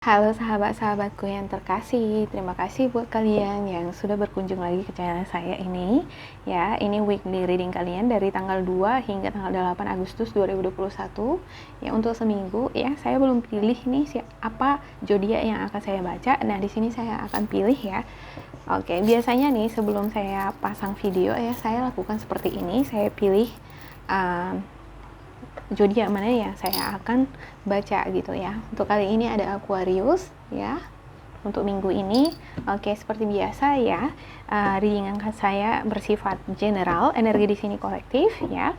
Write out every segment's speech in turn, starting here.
Halo sahabat-sahabatku yang terkasih, terima kasih buat kalian yang sudah berkunjung lagi ke channel saya ini. Ya, ini weekly reading kalian dari tanggal 2 hingga tanggal 8 Agustus 2021. Ya, untuk seminggu ya, saya belum pilih nih apa zodiak yang akan saya baca. Nah, di sini saya akan pilih ya. Oke, biasanya nih sebelum saya pasang video ya, saya lakukan seperti ini. Saya pilih zodiak mana yang saya akan baca gitu ya. Untuk kali ini ada Aquarius ya. Untuk minggu ini, oke, seperti biasa ya, reading angka saya bersifat general, energi di sini kolektif ya.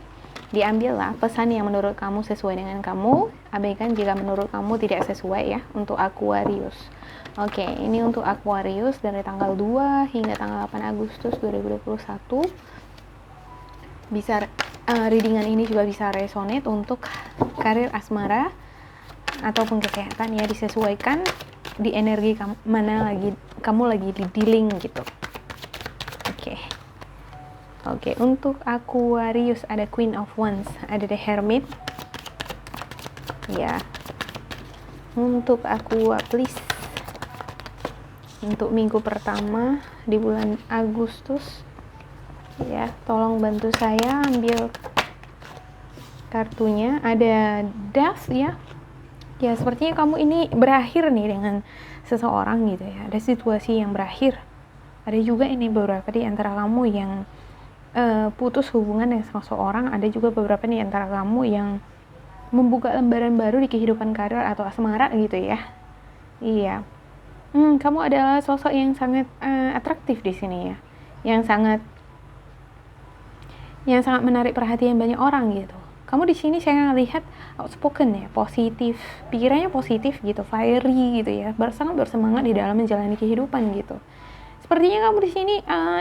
Diambillah pesan yang menurut kamu sesuai dengan kamu, abaikan jika menurut kamu tidak sesuai ya untuk Aquarius. Oke, ini untuk Aquarius dari tanggal 2 hingga tanggal 8 Agustus 2021. Bisa readingan ini juga bisa resonate untuk karir, asmara ataupun kesehatan ya, disesuaikan di energi kamu lagi di dealing gitu. Oke, untuk Aquarius ada Queen of Wands, ada The Hermit ya. Untuk Aquarius untuk minggu pertama di bulan Agustus ya, tolong bantu saya ambil kartunya. Ada Death ya. Ya, sepertinya kamu ini berakhir nih dengan seseorang gitu ya. Ada situasi yang berakhir. Ada juga ini beberapa di antara kamu yang putus hubungan dengan seseorang. Ada juga beberapa di antara kamu yang membuka lembaran baru di kehidupan karir atau asmara gitu ya. Iya. Kamu adalah sosok yang sangat atraktif di sini ya. Yang sangat menarik perhatian banyak orang gitu. Kamu di sini saya lihat outspoken ya, positif, pikirannya positif gitu, fiery gitu ya, sangat bersemangat di dalam menjalani kehidupan gitu. Sepertinya kamu di sini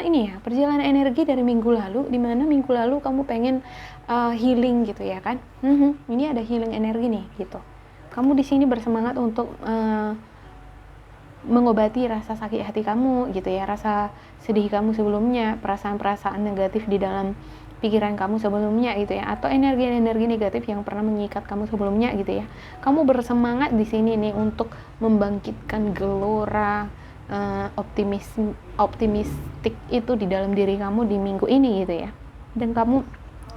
ini ya, perjalanan energi dari minggu lalu, di mana minggu lalu kamu pengen healing gitu ya kan? Ini ada healing energi nih gitu. Kamu di sini bersemangat untuk mengobati rasa sakit hati kamu gitu ya, rasa sedih kamu sebelumnya, perasaan-perasaan negatif di dalam pikiran kamu sebelumnya gitu ya, atau energi-energi negatif yang pernah mengikat kamu sebelumnya gitu ya. Kamu bersemangat di sini nih untuk membangkitkan gelora optimistik itu di dalam diri kamu di minggu ini gitu ya. Dan kamu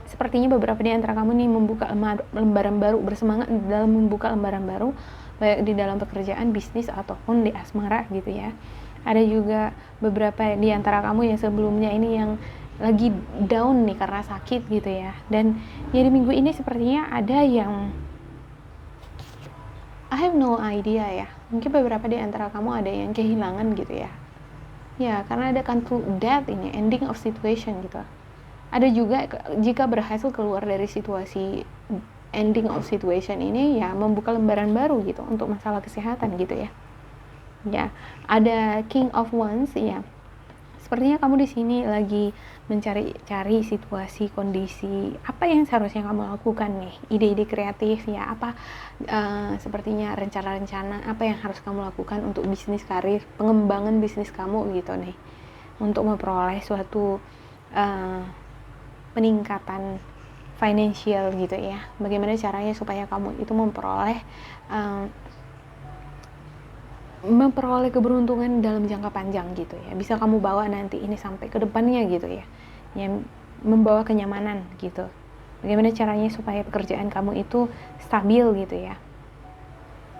sepertinya beberapa di antara kamu nih membuka lembaran baru, bersemangat dalam membuka lembaran baru, baik di dalam pekerjaan, bisnis ataupun di asmara gitu ya. Ada juga beberapa di antara kamu yang sebelumnya ini yang lagi down nih karena sakit gitu ya. Dan ya di minggu ini sepertinya ada yang I have no idea ya. Mungkin beberapa di antara kamu ada yang kehilangan gitu ya. Ya, karena ada kantu death ini, ending of situation gitu. Ada juga jika berhasil keluar dari situasi ending of situation ini ya, membuka lembaran baru gitu untuk masalah kesehatan gitu ya. Ya, ada King of Wands ya. Sepertinya kamu di sini lagi mencari-cari situasi, kondisi apa yang seharusnya kamu lakukan nih, ide-ide kreatif ya, apa sepertinya rencana-rencana apa yang harus kamu lakukan untuk bisnis karir, pengembangan bisnis kamu gitu nih, untuk memperoleh suatu peningkatan financial gitu ya. Bagaimana caranya supaya kamu itu memperoleh keberuntungan dalam jangka panjang gitu ya, bisa kamu bawa nanti ini sampai ke depannya gitu ya, yang membawa kenyamanan gitu. Bagaimana caranya supaya pekerjaan kamu itu stabil gitu ya,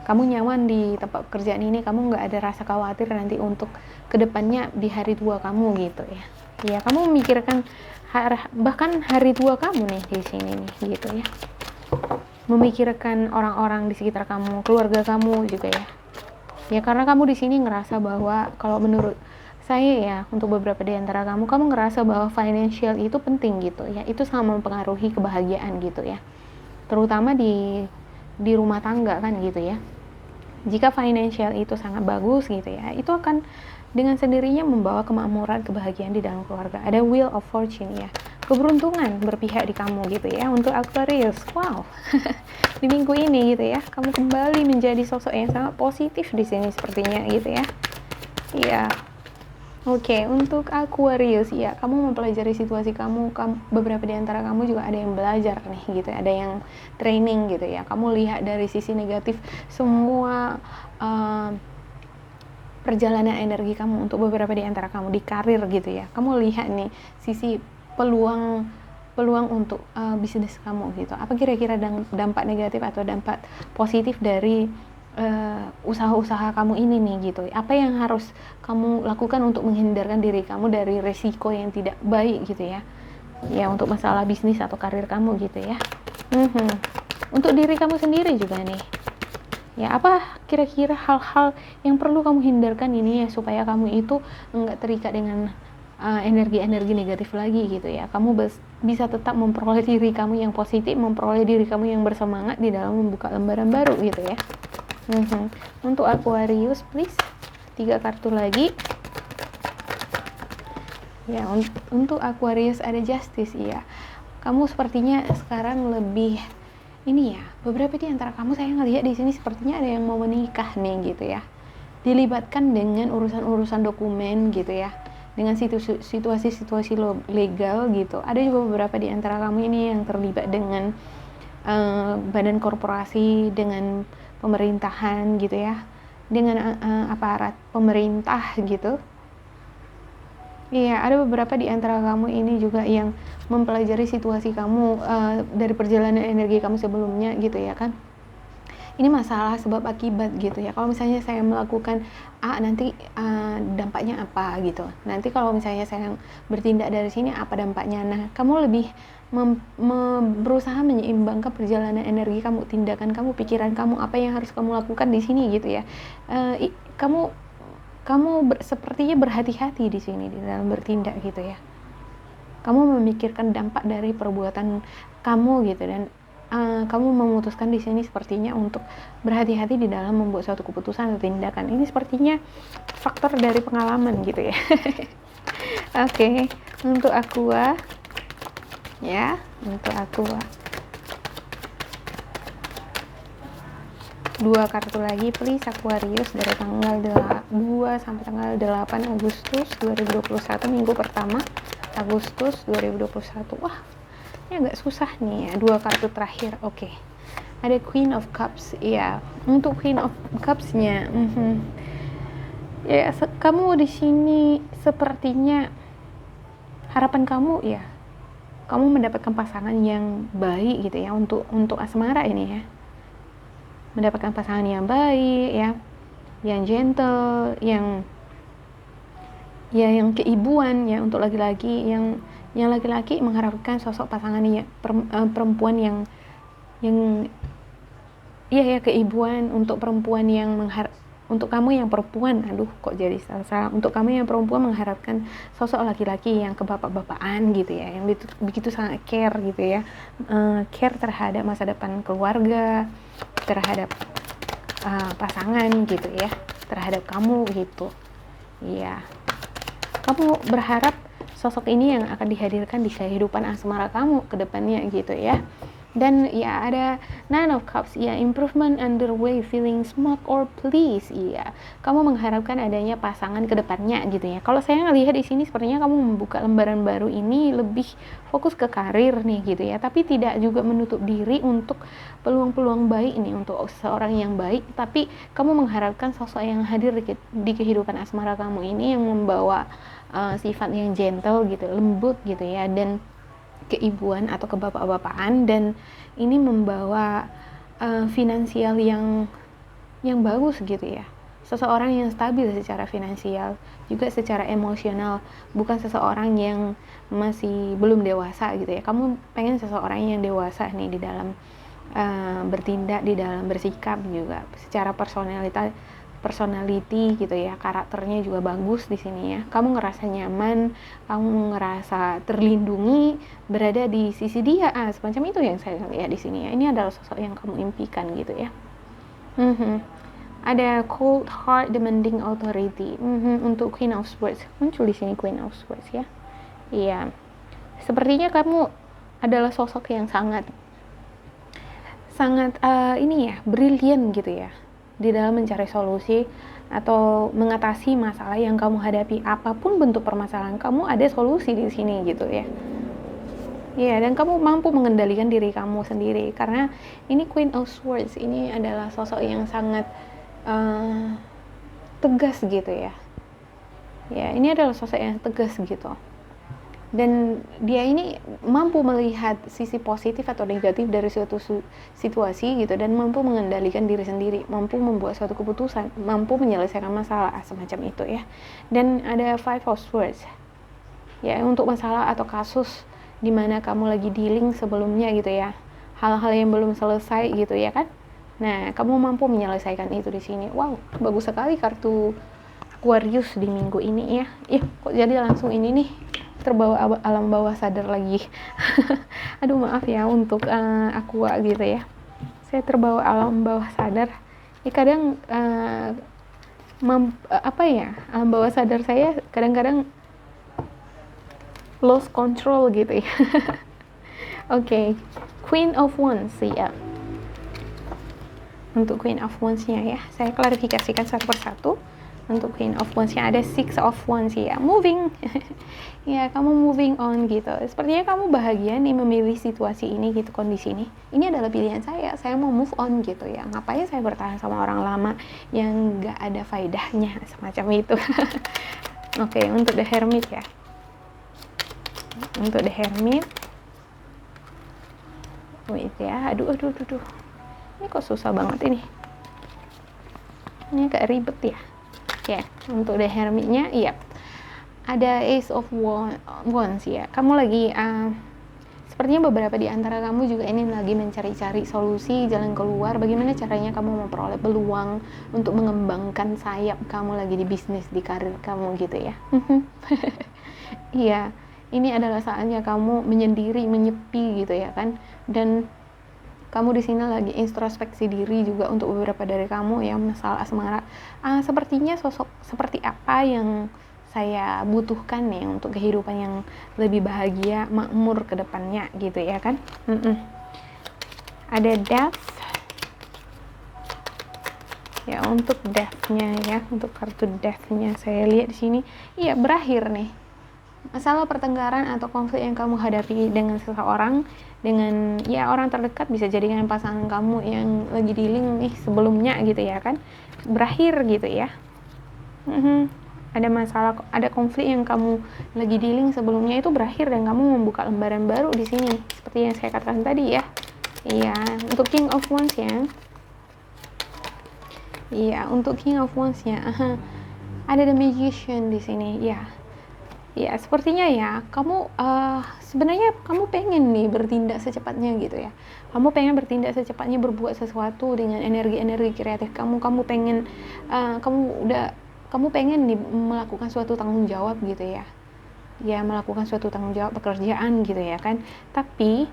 kamu nyaman di tempat pekerjaan ini, kamu nggak ada rasa khawatir nanti untuk kedepannya di hari tua kamu gitu ya. Ya, kamu memikirkan bahkan hari tua kamu nih di sini nih gitu ya, memikirkan orang-orang di sekitar kamu, keluarga kamu juga ya. Ya, karena kamu di sini ngerasa bahwa kalau menurut saya ya, untuk beberapa di antara kamu ngerasa bahwa financial itu penting gitu ya. Itu sangat mempengaruhi kebahagiaan gitu ya. Terutama di rumah tangga kan gitu ya. Jika financial itu sangat bagus gitu ya, itu akan dengan sendirinya membawa kemakmuran, kebahagiaan di dalam keluarga. Ada Wheel of Fortune ya. Keberuntungan berpihak di kamu gitu ya untuk Aquarius. Wow. Di minggu ini gitu ya, kamu kembali menjadi sosok yang sangat positif di sini sepertinya gitu ya. Iya. Oke, untuk Aquarius ya, kamu mempelajari situasi beberapa di antara kamu juga ada yang belajar nih gitu, ada yang training gitu ya. Kamu lihat dari sisi negatif semua perjalanan energi kamu untuk beberapa di antara kamu di karir gitu ya. Kamu lihat nih sisi peluang untuk bisnis kamu gitu. Apa kira-kira dampak negatif atau dampak positif dari usaha-usaha kamu ini nih gitu. Apa yang harus kamu lakukan untuk menghindarkan diri kamu dari resiko yang tidak baik gitu ya. Ya untuk masalah bisnis atau karir kamu gitu ya. Untuk diri kamu sendiri juga nih. Ya apa kira-kira hal-hal yang perlu kamu hindarkan ini ya supaya kamu itu enggak terikat dengan energi-energi negatif lagi gitu ya. Kamu bisa tetap memperoleh diri kamu yang positif, memperoleh diri kamu yang bersemangat di dalam membuka lembaran baru gitu ya. Untuk Aquarius please 3 kartu lagi ya. Untuk Aquarius ada Justice ya. Kamu sepertinya sekarang lebih ini ya, beberapa di antara kamu saya ngelihat di sini sepertinya ada yang mau menikah nih gitu ya, dilibatkan dengan urusan-urusan dokumen gitu ya, dengan situasi-situasi legal gitu. Ada juga beberapa di antara kamu ini yang terlibat dengan badan korporasi, dengan pemerintahan gitu ya, dengan aparat pemerintah gitu. Iya, ada beberapa di antara kamu ini juga yang mempelajari situasi kamu dari perjalanan energi kamu sebelumnya gitu ya kan. Ini masalah sebab akibat gitu ya. Kalau misalnya saya melakukan A, nanti dampaknya apa gitu. Nanti kalau misalnya saya bertindak dari sini apa dampaknya. Nah, kamu lebih berusaha menyeimbangkan perjalanan energi kamu, tindakan kamu, pikiran kamu, apa yang harus kamu lakukan di sini gitu ya. Kamu sepertinya berhati-hati di sini di dalam bertindak gitu ya. Kamu memikirkan dampak dari perbuatan kamu gitu, dan kamu memutuskan di sini sepertinya untuk berhati-hati di dalam membuat suatu keputusan atau tindakan. Ini sepertinya faktor dari pengalaman gitu ya. Oke, untuk Aqua ya, untuk Aqua 2 kartu lagi please Aquarius dari tanggal 2 sampai tanggal 8 Agustus 2021, minggu pertama Agustus 2021. Wah, ini agak susah nih ya, 2 kartu terakhir. Oke. Ada Queen of Cups. Iya, untuk Queen of Cups-nya ya, kamu di sini sepertinya harapan kamu ya, kamu mendapatkan pasangan yang baik gitu ya, untuk asmara ini ya. Mendapatkan pasangan yang baik ya, yang gentle, yang keibuan ya. Untuk laki-laki, yang laki-laki mengharapkan sosok pasangan perempuan yang keibuan. Untuk perempuan untuk kamu yang perempuan, kok jadi salah. Untuk kamu yang perempuan mengharapkan sosok laki-laki yang kebapak-bapakan gitu ya, yang begitu sangat care gitu ya, care terhadap masa depan keluarga, terhadap pasangan gitu ya, terhadap kamu gitu. Iya, kamu berharap sosok ini yang akan dihadirkan di kehidupan asmara kamu ke depannya gitu ya. Dan ya ada Nine of Cups ya, improvement underway, feeling smart or pleased. Iya, kamu mengharapkan adanya pasangan ke depannya gitu ya. Kalau saya ngelihat di sini sepertinya kamu membuka lembaran baru ini lebih fokus ke karir nih gitu ya, tapi tidak juga menutup diri untuk peluang-peluang baik nih untuk seorang yang baik. Tapi kamu mengharapkan sosok yang hadir di kehidupan asmara kamu ini yang membawa sifat yang gentle gitu, lembut gitu ya, dan keibuan atau kebapak-bapakan, dan ini membawa finansial yang bagus gitu ya. Seseorang yang stabil secara finansial, juga secara emosional, bukan seseorang yang masih belum dewasa gitu ya. Kamu pengen seseorang yang dewasa nih di dalam bertindak, di dalam bersikap, juga secara personality gitu ya, karakternya juga bagus di sini ya. Kamu ngerasa nyaman, kamu ngerasa terlindungi berada di sisi dia, semacam itu yang saya lihat di sini ya. Ini adalah sosok yang kamu impikan gitu ya. Ada Cold Heart, Demanding Authority. Untuk Queen of Swords, muncul di sini Queen of Swords ya. Iya, sepertinya kamu adalah sosok yang sangat ini ya, brilian gitu ya, di dalam mencari solusi atau mengatasi masalah yang kamu hadapi. Apapun bentuk permasalahan kamu, ada solusi di sini gitu ya. Ya, dan kamu mampu mengendalikan diri kamu sendiri, karena ini Queen of Swords ini adalah sosok yang sangat tegas gitu ya. Ya, ini adalah sosok yang tegas gitu. Dan dia ini mampu melihat sisi positif atau negatif dari suatu situasi gitu, dan mampu mengendalikan diri sendiri, mampu membuat suatu keputusan, mampu menyelesaikan masalah semacam itu ya. Dan ada Five of Swords ya, untuk masalah atau kasus di mana kamu lagi dealing sebelumnya gitu ya, hal-hal yang belum selesai gitu ya kan. Nah, kamu mampu menyelesaikan itu di sini. Wow, bagus sekali kartu Aquarius di minggu ini ya. Kok jadi langsung ini nih, terbawa alam bawah sadar lagi. Aduh, maaf ya untuk Aqua gitu ya. Saya terbawa alam bawah sadar. Kadang alam bawah sadar saya kadang-kadang lost control gitu ya. Oke, Queen of Wands ya. Untuk Queen of Wands-nya ya, saya klarifikasikan satu persatu. Untuk Queen of Wands-nya ada Six of Wands ya, moving. Ya, kamu moving on gitu. Sepertinya kamu bahagia nih memilih situasi ini gitu, kondisi ini. Ini adalah pilihan saya mau move on gitu ya. Ngapain saya bertahan sama orang lama yang gak ada faedahnya, semacam itu. Oke, untuk The Hermit ya. Untuk The Hermit, wait ya, aduh, ini kok susah banget ini agak ribet ya. Untuk The Hermit-nya, ada Ace of Wands ya. Kamu lagi sepertinya beberapa di antara kamu juga ini lagi mencari-cari solusi, jalan keluar, bagaimana caranya kamu memperoleh peluang untuk mengembangkan sayap kamu lagi di bisnis, di karir kamu gitu ya. Iya, ini adalah saatnya kamu menyendiri, menyepi gitu ya kan. Dan kamu di sini lagi introspeksi diri juga untuk beberapa dari kamu yang masalah asmara. Sepertinya sosok seperti apa yang saya butuhkan nih untuk kehidupan yang lebih bahagia, makmur ke depannya gitu ya kan. Ada Death ya, untuk Death-nya ya, untuk kartu Death-nya saya lihat di sini, berakhir nih masalah pertengkaran atau konflik yang kamu hadapi dengan seseorang, dengan orang terdekat, bisa jadi dengan pasangan kamu yang lagi dealing nih sebelumnya gitu ya kan, berakhir gitu ya. Ada masalah, ada konflik yang kamu lagi dealing sebelumnya itu berakhir, dan kamu membuka lembaran baru di sini seperti yang saya katakan tadi ya. Untuk King of Wands ya. Untuk King of Wands ya. Ada The Magician di sini ya. Sepertinya ya, kamu sebenarnya kamu pengen nih bertindak secepatnya gitu ya. Kamu pengen bertindak secepatnya, berbuat sesuatu dengan energi-energi kreatif kamu. Kamu pengen kamu pengen nih melakukan suatu tanggung jawab gitu ya. Melakukan suatu tanggung jawab pekerjaan gitu ya kan. Tapi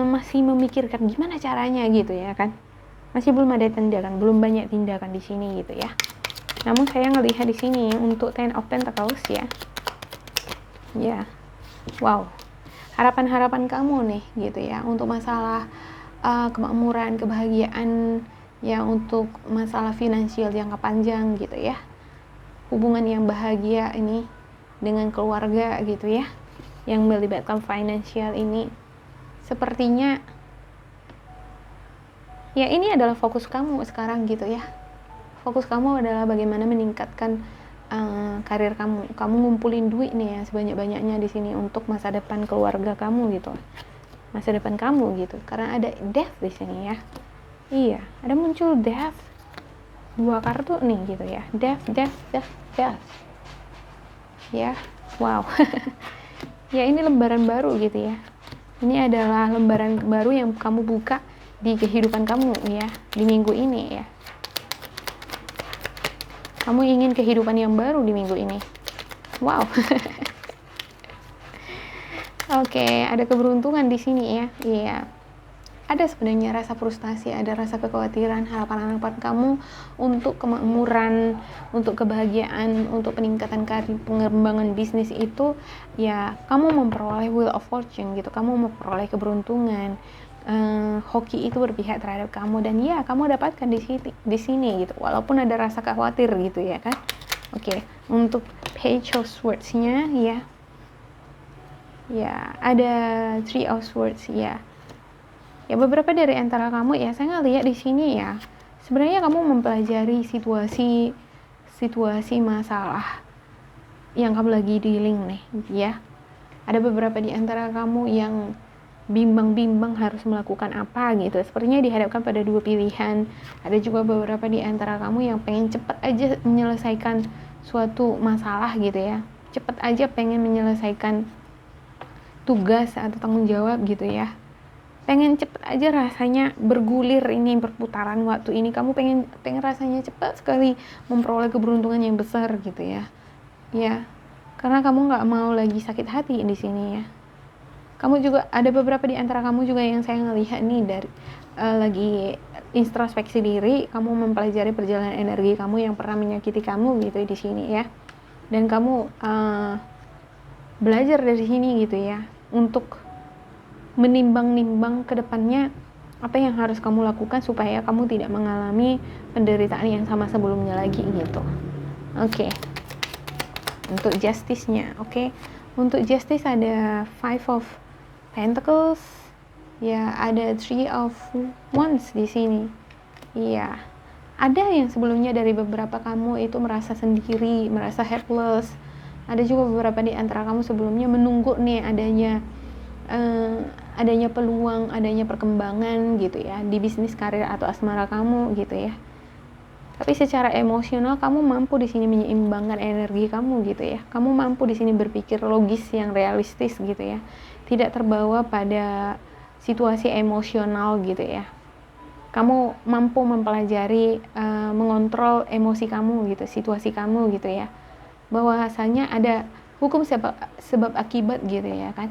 masih memikirkan gimana caranya gitu ya kan. Masih belum ada tindakan, belum banyak tindakan di sini gitu ya. Namun saya ngelihat di sini untuk Ten of Pentacles ya. Wow, harapan-harapan kamu nih gitu ya, untuk masalah kemakmuran, kebahagiaan ya, untuk masalah finansial jangka panjang gitu ya, hubungan yang bahagia ini dengan keluarga gitu ya, yang melibatkan finansial ini. Sepertinya ini adalah fokus kamu sekarang gitu ya. Fokus kamu adalah bagaimana meningkatkan karir kamu ngumpulin duit nih ya sebanyak-banyaknya di sini untuk masa depan keluarga kamu gitu, masa depan kamu gitu, karena ada Death di sini ya. Ada muncul Death, 2 kartu nih gitu ya, Death ya. Wow. Ini lembaran baru gitu ya. Ini adalah lembaran baru yang kamu buka di kehidupan kamu ya di minggu ini ya. Kamu ingin kehidupan yang baru di minggu ini. Wow. Oke, ada keberuntungan di sini ya. Ada sebenarnya rasa frustasi, ada rasa kekhawatiran, harapan-harapan kamu untuk kemakmuran, untuk kebahagiaan, untuk peningkatan karir, pengembangan bisnis itu ya, kamu memperoleh Wheel of Fortune gitu. Kamu memperoleh keberuntungan. hoki itu berpihak terhadap kamu, dan ya kamu dapatkan di sini gitu, walaupun ada rasa khawatir gitu ya kan. Oke, untuk Page of Swords-nya ya ada Three of Swords ya. Ya beberapa dari antara kamu ya, saya ngelihat di sini ya, sebenarnya kamu mempelajari situasi masalah yang kamu lagi dealing nih ya. Ada beberapa di antara kamu yang bimbang-bimbang harus melakukan apa gitu, sepertinya dihadapkan pada dua pilihan. Ada juga beberapa di antara kamu yang pengen cepat aja menyelesaikan suatu masalah gitu ya, cepat aja pengen menyelesaikan tugas atau tanggung jawab gitu ya, pengen cepet aja rasanya bergulir ini perputaran waktu ini, kamu pengen rasanya cepat sekali memperoleh keberuntungan yang besar gitu ya, karena kamu nggak mau lagi sakit hati di sini ya. Kamu juga ada beberapa di antara kamu juga yang saya ngelihat nih dari lagi introspeksi diri, kamu mempelajari perjalanan energi kamu yang pernah menyakiti kamu gitu di sini ya, dan kamu belajar dari sini gitu ya untuk menimbang-nimbang ke depannya apa yang harus kamu lakukan supaya kamu tidak mengalami penderitaan yang sama sebelumnya lagi gitu. Oke. Untuk justice-nya, oke. Untuk justice ada Five of Pentacles, ya ada Three of Wands di sini. Iya. Ada yang sebelumnya dari beberapa kamu itu merasa sendiri, merasa helpless. Ada juga beberapa di antara kamu sebelumnya menunggu nih adanya peluang, adanya perkembangan gitu ya di bisnis, karir atau asmara kamu gitu ya. Tapi secara emosional kamu mampu di sini menyeimbangkan energi kamu gitu ya. Kamu mampu di sini berpikir logis yang realistis gitu ya. Tidak terbawa pada situasi emosional gitu ya. Kamu mampu mempelajari, mengontrol emosi kamu gitu, situasi kamu gitu ya. Bahwasanya ada hukum sebab akibat gitu ya kan.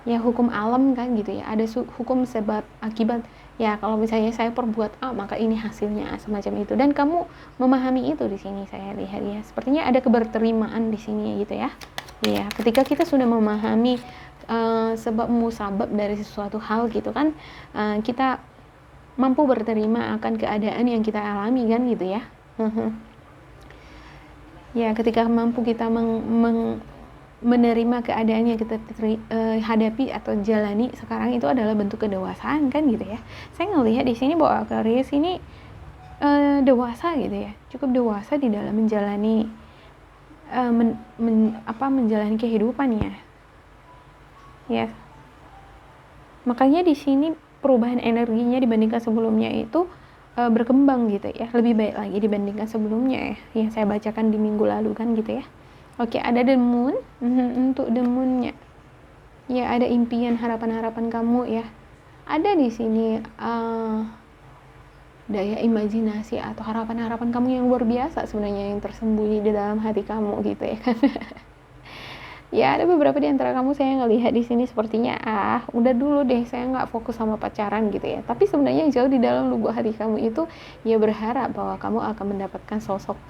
Ya hukum alam kan gitu ya, ada hukum sebab akibat ya, kalau misalnya saya perbuat A maka ini hasilnya A, semacam itu, dan kamu memahami itu di sini. Saya lihat ya sepertinya ada keberterimaan di sini gitu ya. Ya ketika kita sudah memahami sebab musabab dari sesuatu hal gitu kan, kita mampu berterima akan keadaan yang kita alami kan gitu ya. Ya ketika mampu kita menerima keadaan yang kita hadapi atau jalani sekarang, itu adalah bentuk kedewasaan kan gitu ya. Saya ngelihat di sini bahwa Aquarius ini dewasa gitu ya, cukup dewasa di dalam menjalani menjalani kehidupannya ya. Makanya di sini perubahan energinya dibandingkan sebelumnya itu berkembang gitu ya, lebih baik lagi dibandingkan sebelumnya ya, yang saya bacakan di minggu lalu kan gitu ya. Oke, ada the moon. Untuk the moon-nya ya ada impian, harapan-harapan kamu ya. Ada di sini daya imajinasi atau harapan-harapan kamu yang luar biasa sebenarnya yang tersembunyi di dalam hati kamu gitu ya kan. Ya ada beberapa di antara kamu saya ngelihat di sini sepertinya udah dulu deh, saya nggak fokus sama pacaran gitu ya. Tapi sebenarnya jauh di dalam lubuk hati kamu itu ya berharap bahwa kamu akan mendapatkan sosok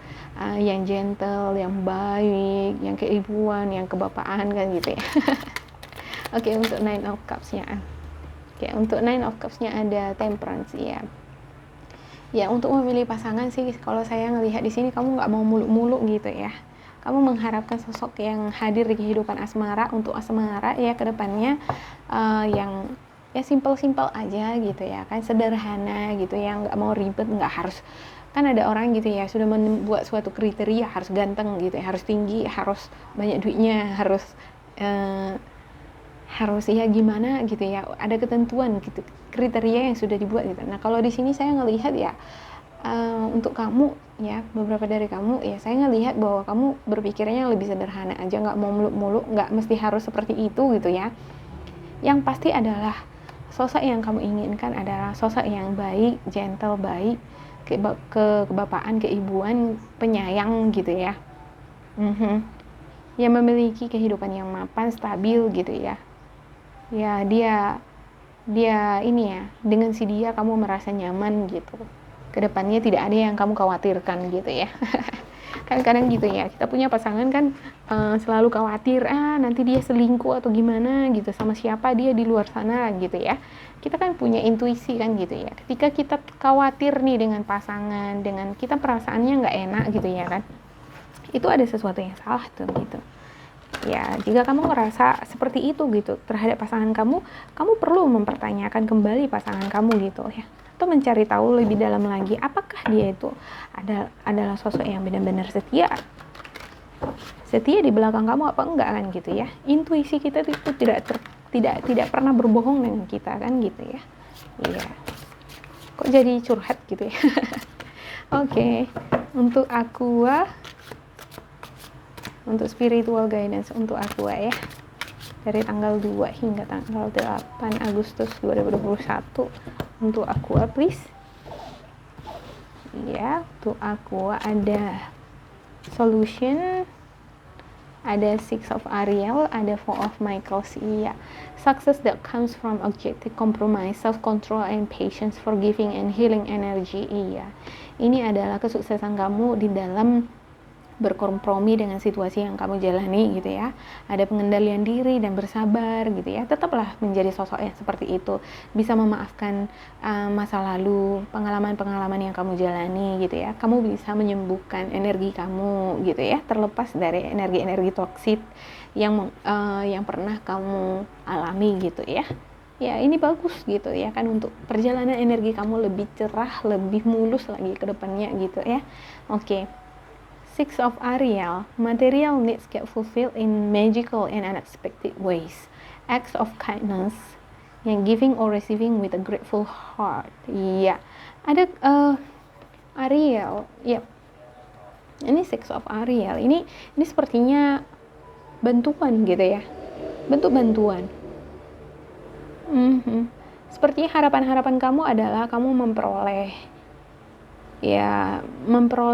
yang gentle, yang baik, yang keibuan, yang kebapaan kan gitu ya. Oke, untuk Nine of Cups-nya. Oke, untuk Nine of Cups-nya ada Temperance ya. Ya untuk memilih pasangan sih, kalau saya ngelihat di sini kamu nggak mau muluk-muluk gitu ya. Kamu mengharapkan sosok yang hadir di kehidupan asmara, untuk asmara ya ke depannya, yang ya simpel-simpel aja gitu ya kan, sederhana gitu, yang nggak mau ribet, nggak harus, kan ada orang gitu ya sudah membuat suatu kriteria harus ganteng gitu ya, harus tinggi, harus banyak duitnya, harus ya gimana gitu ya, ada ketentuan gitu, kriteria yang sudah dibuat gitu. Nah kalau di sini saya ngelihat ya untuk kamu ya, beberapa dari kamu ya, saya ngelihat bahwa kamu berpikirnya lebih sederhana aja, nggak mau muluk-muluk, nggak mesti harus seperti itu gitu ya. Yang pasti adalah sosok yang kamu inginkan adalah sosok yang baik, gentle, baik, kebapaan, keibuan, penyayang gitu ya. Yang memiliki kehidupan yang mapan, stabil gitu ya. Ya dia ini ya, dengan si dia kamu merasa nyaman gitu. Kedepannya tidak ada yang kamu khawatirkan gitu ya. Kadang-kadang gitu ya, kita punya pasangan kan selalu khawatir, nanti dia selingkuh atau gimana gitu, sama siapa dia di luar sana gitu ya. Kita kan punya intuisi kan gitu ya. Ketika kita khawatir nih dengan pasangan, dengan kita perasaannya nggak enak gitu ya kan, itu ada sesuatu yang salah tuh gitu. Ya, jika kamu merasa seperti itu gitu terhadap pasangan kamu perlu mempertanyakan kembali pasangan kamu gitu ya, atau mencari tahu lebih dalam lagi apakah dia itu adalah sosok yang benar-benar setia di belakang kamu apa enggak kan gitu ya. Intuisi kita itu tidak pernah berbohong dengan kita kan gitu ya. Iya. Kok jadi curhat gitu ya. Oke. Untuk Aqua, untuk spiritual guidance untuk Aqua ya, dari tanggal 2 hingga tanggal 8 Agustus 2021 untuk Aqua please. Ya, untuk Aqua ada solution, ada Six of Ariel, ada Four of Michaels. Iya, success that comes from objective compromise, self control and patience, forgiving and healing energy. Iya, ini adalah kesuksesan kamu di dalam berkompromi dengan situasi yang kamu jalani gitu ya. Ada pengendalian diri dan bersabar gitu ya. Tetaplah menjadi sosok yang seperti itu, bisa memaafkan masa lalu, pengalaman-pengalaman yang kamu jalani gitu ya. Kamu bisa menyembuhkan energi kamu gitu ya, terlepas dari energi-energi toksik yang pernah kamu alami gitu ya. Ya, ini bagus gitu ya kan, untuk perjalanan energi kamu lebih cerah, lebih mulus lagi ke depannya gitu ya. Oke. Six of Ariel, material needs get fulfilled in magical and unexpected ways. Acts of kindness, yang giving or receiving with a grateful heart. Iya, ada Ariel, ya. Ini Six of Ariel. Ini sepertinya bantuan gitu ya, bentuk bantuan. Sepertinya harapan-harapan kamu adalah kamu memperoleh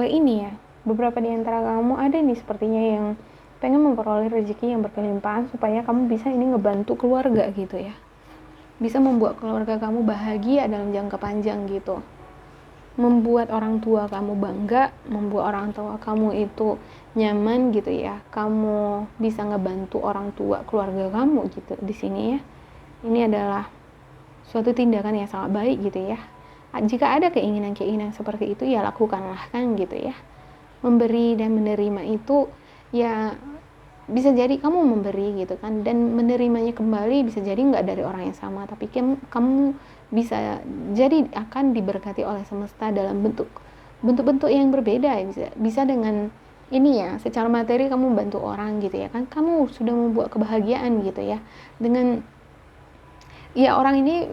ini ya. Beberapa di antara kamu ada nih sepertinya yang pengen memperoleh rezeki yang berkelimpahan supaya kamu bisa ini ngebantu keluarga gitu ya. Bisa membuat keluarga kamu bahagia dalam jangka panjang gitu. Membuat orang tua kamu bangga, membuat orang tua kamu itu nyaman gitu ya. Kamu bisa ngebantu orang tua keluarga kamu gitu di sini ya. Ini adalah suatu tindakan yang sangat baik gitu ya. Jika ada keinginan-keinginan seperti itu ya lakukanlah kan gitu ya. Memberi dan menerima itu ya bisa jadi kamu memberi gitu kan, dan menerimanya kembali bisa jadi nggak dari orang yang sama, tapi kamu bisa jadi akan diberkati oleh semesta dalam bentuk-bentuk yang berbeda. Bisa dengan ini ya, secara materi kamu bantu orang gitu ya kan, kamu sudah membuat kebahagiaan gitu ya, dengan ya orang ini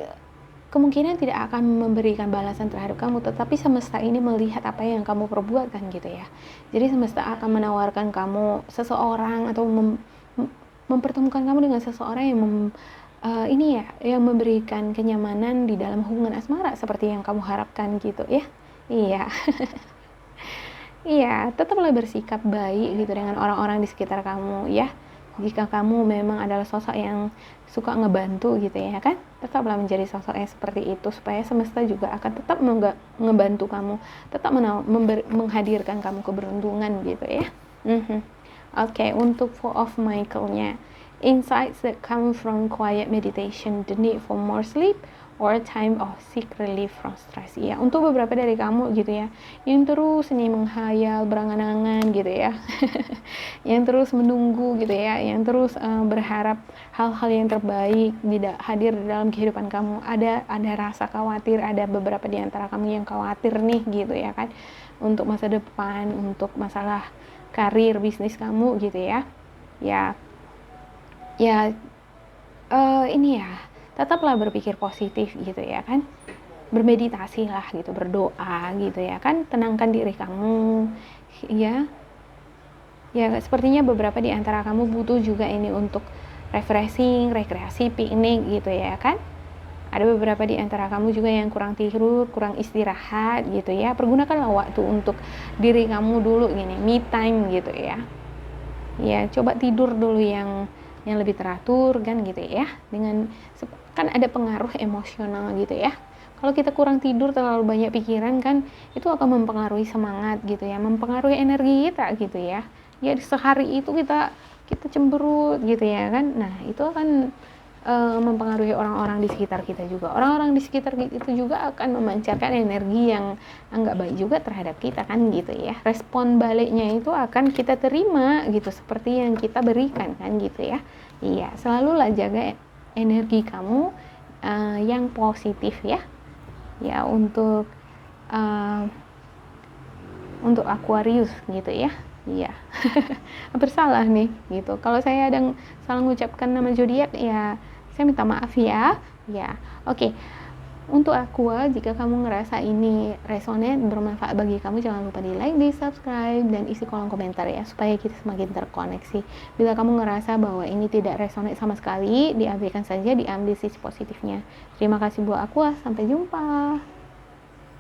kemungkinan tidak akan memberikan balasan terhadap kamu, tetapi semesta ini melihat apa yang kamu perbuat kan gitu ya. Jadi semesta akan menawarkan kamu seseorang atau mempertemukan kamu dengan seseorang yang yang memberikan kenyamanan di dalam hubungan asmara seperti yang kamu harapkan gitu ya. Iya. Iya, tetaplah bersikap baik gitu dengan orang-orang di sekitar kamu ya. Jika kamu memang adalah sosok yang suka ngebantu gitu ya kan, tetaplah menjadi sosok yang seperti itu, supaya semesta juga akan tetap ngebantu kamu, tetap menghadirkan kamu keberuntungan gitu ya. Oke, untuk Four of Michael-nya, insights that come from quiet meditation, the need for more sleep, or time of seek relief from stress. Ya, untuk beberapa dari kamu gitu ya, yang terus ini menghayal, berangan-angan gitu ya, yang terus menunggu gitu ya, yang terus berharap hal-hal yang terbaik tidak hadir di dalam kehidupan kamu. Ada rasa khawatir, ada beberapa di antara kamu yang khawatir nih gitu ya kan, untuk masa depan, untuk masalah karir, bisnis kamu gitu ya. Ini ya, tetaplah berpikir positif gitu ya kan, bermeditasi lah gitu, berdoa gitu ya kan, tenangkan diri kamu ya. Sepertinya beberapa di antara kamu butuh juga ini untuk refreshing, rekreasi, piknik gitu ya kan. Ada beberapa di antara kamu juga yang kurang tidur, kurang istirahat gitu ya. Pergunakanlah waktu untuk diri kamu dulu gini, me time gitu ya. Ya, coba tidur dulu yang lebih teratur kan gitu ya. Dengan kan ada pengaruh emosional gitu ya. Kalau kita kurang tidur, terlalu banyak pikiran kan, itu akan mempengaruhi semangat gitu ya, mempengaruhi energi kita gitu ya. Ya sehari itu kita cemberut gitu ya kan. Nah, itu akan mempengaruhi orang-orang di sekitar kita juga. Orang-orang di sekitar kita itu juga akan memancarkan energi yang enggak baik juga terhadap kita kan gitu ya. Respon baliknya itu akan kita terima gitu seperti yang kita berikan kan gitu ya. Iya, selalulah jaga energi kamu yang positif ya. Ya uh, untuk Aquarius gitu ya. Iya. Bersalah nih gitu. Kalau saya ada salah mengucapkan nama zodiak ya saya minta maaf ya. Ya. Oke. Untuk Aqua, jika kamu ngerasa ini resonate, bermanfaat bagi kamu, jangan lupa di like, di subscribe, dan isi kolom komentar ya, supaya kita semakin terkoneksi. Bila kamu ngerasa bahwa ini tidak resonate sama sekali, diabaikan saja, diambil sisi positifnya. Terima kasih buat Aqua, sampai jumpa.